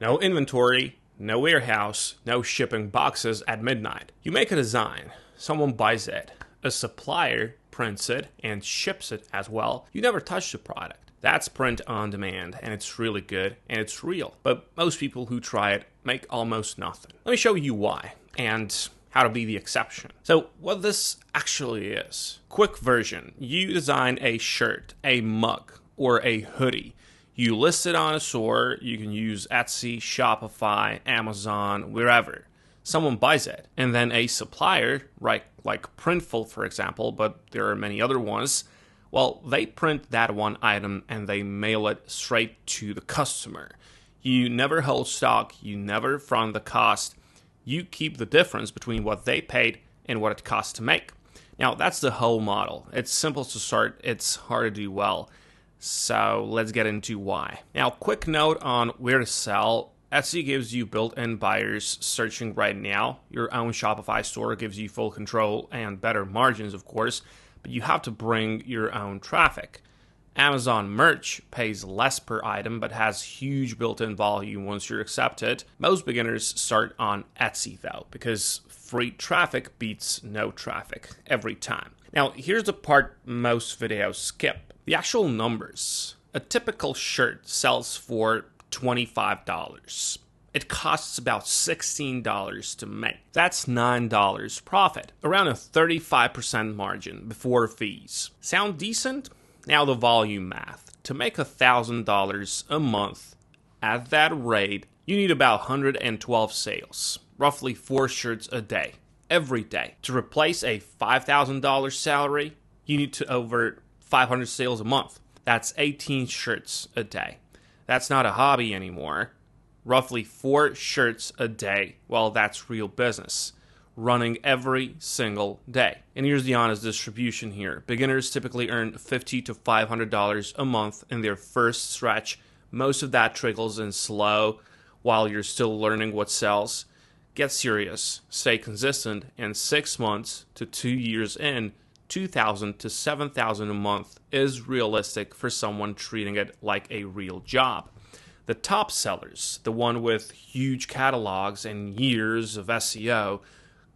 No inventory, no warehouse, no shipping boxes at midnight. You make a design, someone buys it, a supplier prints it and ships it as well. You never touch the product. That's print on demand, and it's really good and it's real. But most people who try it make almost nothing. Let me show you why and how to be the exception. So what this actually is. Quick version. You design a shirt, a mug, or a hoodie. You list it on a store. You can use Etsy, Shopify, Amazon, wherever. Someone buys it, and then a supplier, right, like Printful, for example, but there are many other ones, well, they print that one item and they mail it straight to the customer. You never hold stock, you never front the cost, you keep the difference between what they paid and what it costs to make. Now, that's the whole model. It's simple to start, it's hard to do well. So let's get into why. Now, quick note on where to sell. Etsy gives you built-in buyers searching right now. Your own Shopify store gives you full control and better margins, of course, but you have to bring your own traffic. Amazon Merch pays less per item but has huge built-in volume once you're accepted. Most beginners start on Etsy though, because free traffic beats no traffic every time. Now, here's the part most videos skip. The actual numbers. A typical shirt sells for $25. It costs about $16 to make. That's $9 profit, around a 35% margin before fees. Sound decent? Now the volume math. To make $1,000 a month at that rate, you need about 112 sales, roughly 4 shirts a day, every day. To replace a $5,000 salary, you need to over 500 sales a month. That's 18 shirts a day. That's not a hobby anymore. Roughly 4 shirts a day. Well, that's real business. Running every single day. And here's the honest distribution here. Beginners typically earn $50 to $500 a month in their first stretch. Most of that trickles in slow while you're still learning what sells. Get serious. Stay consistent. And 6 months to 2 years in, $2,000 to $7,000 a month is realistic for someone treating it like a real job. The top sellers, the one with huge catalogs and years of SEO,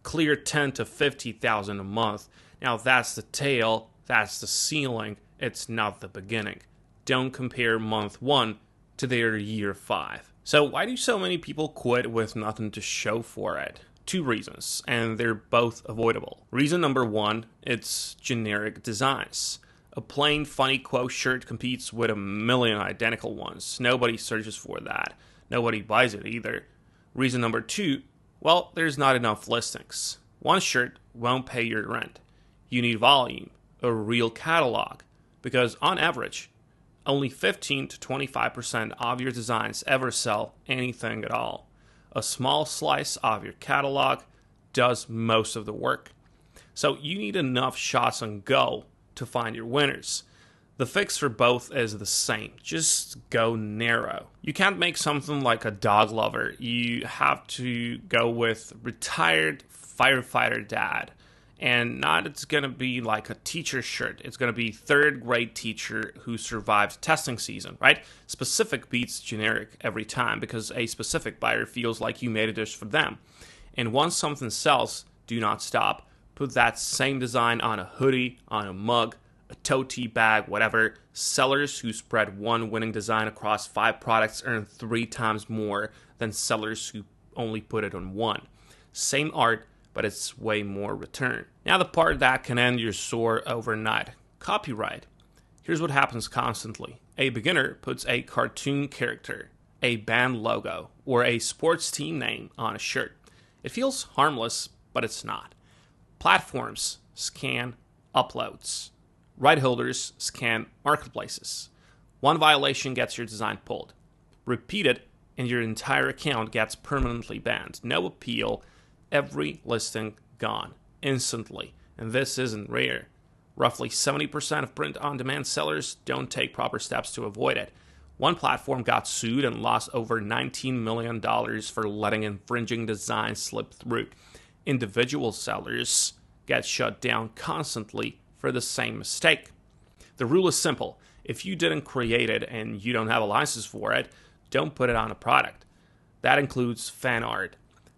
clear $10,000 to $50,000 a month. Now that's the tail, that's the ceiling, it's not the beginning. Don't compare month 1 to their year 5. So why do so many people quit with nothing to show for it? 2 reasons, and they're both avoidable. Reason number 1, it's generic designs. A plain funny quote shirt competes with a million identical ones. Nobody searches for that. Nobody buys it either. Reason number 2, well, there's not enough listings. One shirt won't pay your rent. You need volume, a real catalog, because on average, only 15 to 25% of your designs ever sell anything at all. A small slice of your catalog does most of the work. So you need enough shots on goal to find your winners. The fix for both is the same. Just go narrow. You can't make something like a dog lover. You have to go with retired firefighter dad. And not it's going to be like a teacher shirt. It's going to be 3rd grade teacher who survived testing season, right? Specific beats generic every time because a specific buyer feels like you made a dish for them. And once something sells, do not stop. Put that same design on a hoodie, on a mug, a tote bag, whatever. Sellers who spread one winning design across 5 products earn 3 times more than sellers who only put it on one. Same art, but it's way more return. Now the part that can end your store overnight. Copyright. Here's what happens constantly. A beginner puts a cartoon character, a band logo, or a sports team name on a shirt. It feels harmless, but it's not. Platforms scan uploads. Right holders scan marketplaces. One violation gets your design pulled. Repeat it, and your entire account gets permanently banned. No appeal. Every listing gone instantly. And this isn't rare. Roughly 70% of print-on-demand sellers don't take proper steps to avoid it. One platform got sued and lost over $19 million for letting infringing designs slip through. Individual sellers get shut down constantly for the same mistake. The rule is simple. If you didn't create it and you don't have a license for it, don't put it on a product. That includes fan art.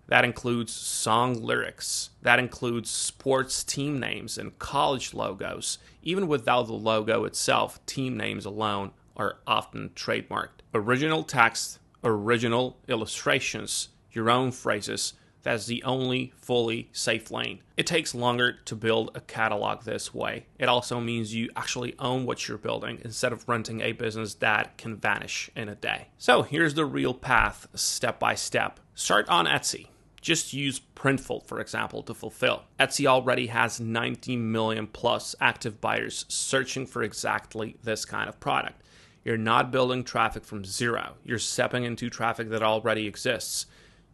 That includes song lyrics. That includes sports team names and college logos. Even without the logo itself, team names alone are often trademarked. Original text, original illustrations, your own phrases. That's the only fully safe lane. It takes longer to build a catalog this way. It also means you actually own what you're building instead of renting a business that can vanish in a day. So here's the real path, step by step. Start on Etsy. Just use Printful, for example, to fulfill. Etsy already has 90 million plus active buyers searching for exactly this kind of product. You're not building traffic from zero. You're stepping into traffic that already exists.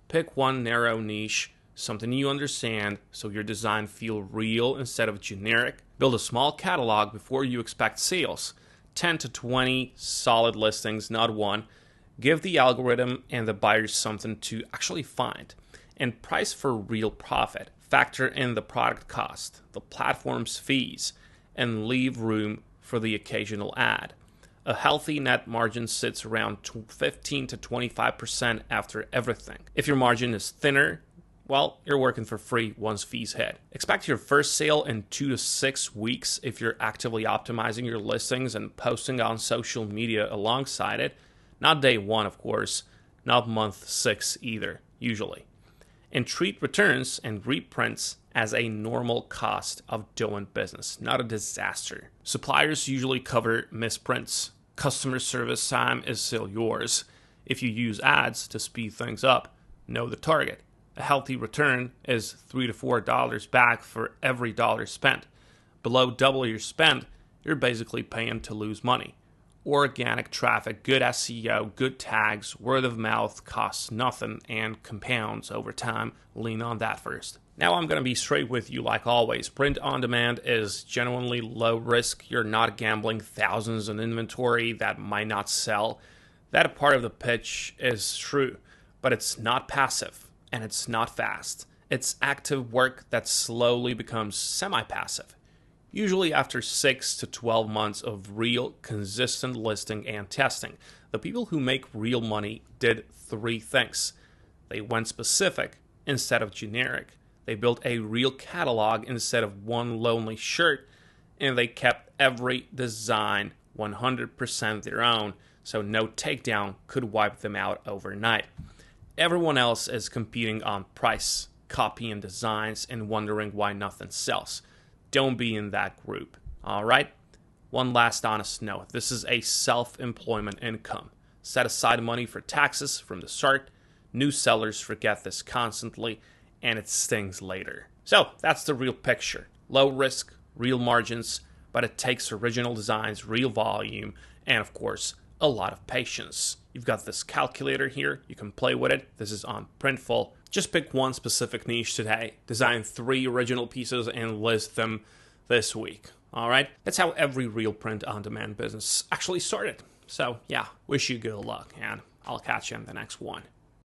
Pick one narrow niche, something you understand, so your design feels real instead of generic. Build a small catalog before you expect sales. 10 to 20 solid listings, not one. Give the algorithm and the buyers something to actually find. And price for real profit. Factor in the product cost, the platform's fees, and leave room for the occasional ad. A healthy net margin sits around 15 to 25% after everything. If your margin is thinner, well, you're working for free once fees hit. Expect your first sale in 2 to 6 weeks if you're actively optimizing your listings and posting on social media alongside it. Not day 1, of course, not month 6 either, usually. And treat returns and reprints as a normal cost of doing business, not a disaster. Suppliers usually cover misprints. Customer service time is still yours. If you use ads to speed things up, know the target. A healthy return is $3 to $4 back for every dollar spent. Below double your spend, you're basically paying to lose money. Organic traffic, good SEO, good tags, word of mouth costs nothing and compounds over time. Lean on that first. Now I'm going to be straight with you like always. Print on demand is genuinely low risk. You're not gambling thousands in inventory that might not sell. That part of the pitch is true, but it's not passive and it's not fast. It's active work that slowly becomes semi-passive. Usually after 6 to 12 months of real, consistent listing and testing. The people who make real money did 3 things. They went specific instead of generic. They built a real catalog instead of one lonely shirt. And they kept every design 100% their own, so no takedown could wipe them out overnight. Everyone else is competing on price, copying designs, and wondering why nothing sells. Don't be in that group, all right? One last honest note. This is a self-employment income. Set aside money for taxes from the start. New sellers forget this constantly, and it stings later. So that's the real picture. Low risk, real margins, but it takes original designs, real volume, and of course, a lot of patience. You've got this calculator here. You can play with it. This is on Printful. Just pick one specific niche today, design 3 original pieces, and list them this week. All right? That's how every real print-on-demand business actually started. So, yeah, wish you good luck, and I'll catch you in the next one.